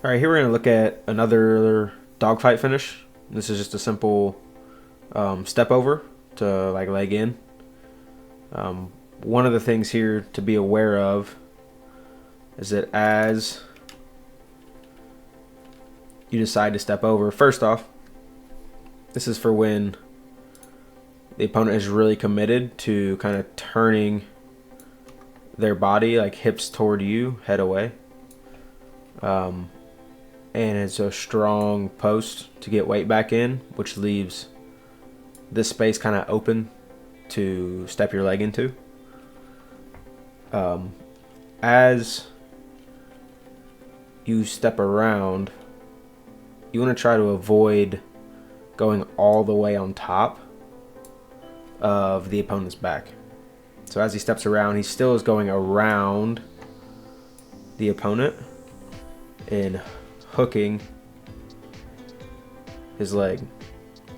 Alright, here we're going to look at another dogfight finish. This is just a simple step over to like leg in. One of the things here to be aware of is that as you decide to step over, first off, this is for when the opponent is really committed to kind of turning their body like hips toward you, head away. And it's a strong post to get weight back in, which leaves this space kind of open to step your leg into. As you step around, you want to try to avoid going all the way on top of the opponent's back. So as he steps around, he still is going around the opponent and hooking his leg.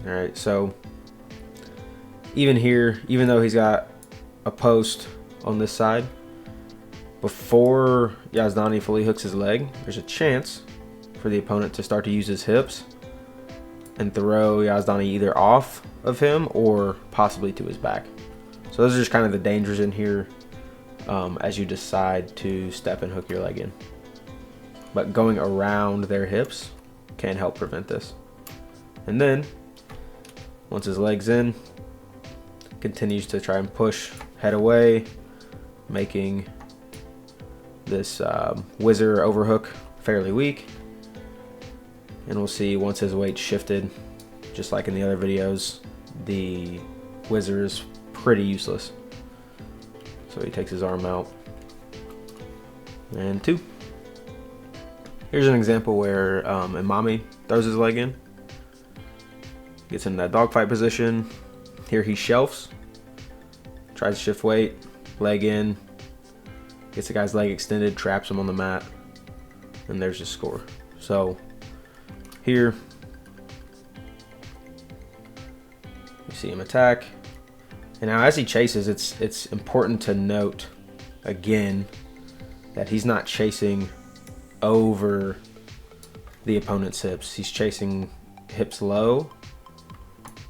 All right, so even here, even though he's got a post on this side, before Yazdani fully hooks his leg, there's a chance for the opponent to start to use his hips and throw Yazdani either off of him or possibly to his back. So those are just kind of the dangers in here as you decide to step and hook your leg in. But going around their hips can help prevent this. And then, once his leg's in, continues to try and push head away, making this whizzer overhook fairly weak. And we'll see once his weight's shifted, just like in the other videos, the whizzer is pretty useless. So he takes his arm out. And 2. Here's an example where Imami throws his leg in. Gets in that dogfight position. Here he shelves. Tries to shift weight. Leg in. Gets the guy's leg extended. Traps him on the mat. And there's his score. So here you see him attack. And now as he chases, it's important to note again that he's not chasing over the opponent's hips. He's chasing hips low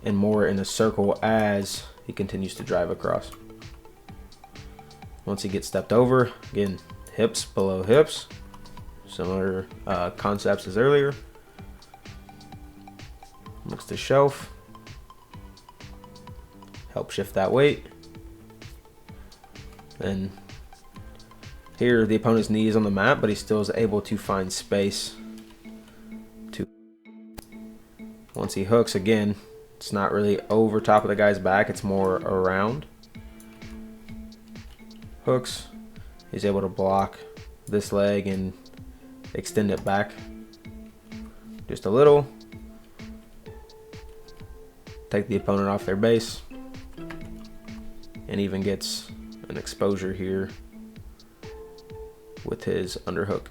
and more in a circle as he continues to drive across. Once he gets stepped over, again, hips below hips. Similar concepts as earlier. Looks to shelf. Help shift that weight. And here, the opponent's knee is on the mat, but he still is able to find space to. Once he hooks, again, it's not really over top of the guy's back, it's more around. Hooks, he's able to block this leg and extend it back just a little. Take the opponent off their base. And even gets an exposure here with his underhook.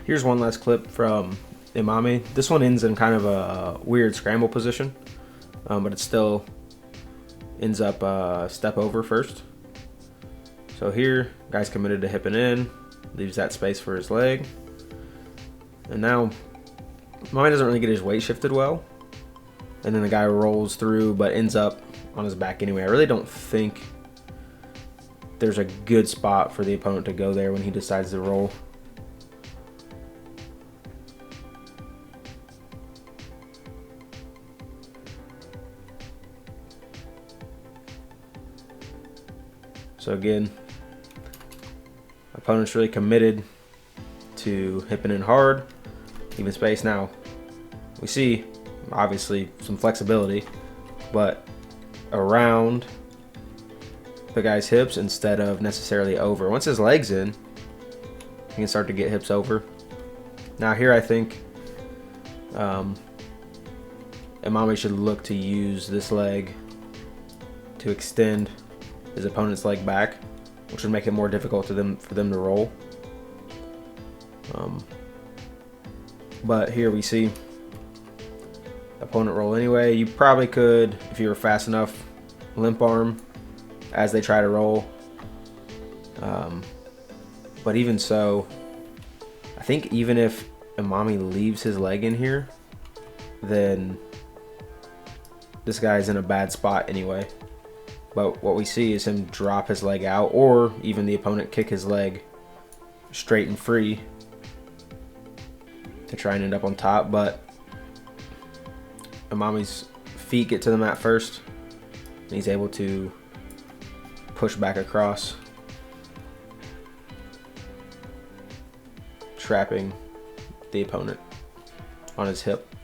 Here's one last clip from Imami. This one ends in kind of a weird scramble position, but it still ends up step over first. So here, guy's committed to hipping in, leaves that space for his leg. And now, Imami doesn't really get his weight shifted well. And then the guy rolls through, but ends up on his back anyway. I really don't think there's a good spot for the opponent to go there when he decides to roll. So again, opponent's really committed to hipping in hard, leaving space. Now, we see obviously some flexibility, but around the guy's hips instead of necessarily over. Once his leg's in, he can start to get hips over. Now here I think Imami should look to use this leg to extend his opponent's leg back, which would make it more difficult for them to roll. But here we see opponent roll anyway. You probably could, if you were fast enough, limp arm as they try to roll. But even so, I think even if Imami leaves his leg in here, then this guy's in a bad spot anyway. But what we see is him drop his leg out, or even the opponent kick his leg straight and free to try and end up on top. But Imami's feet get to the mat first, and he's able to push back across, trapping the opponent on his hip.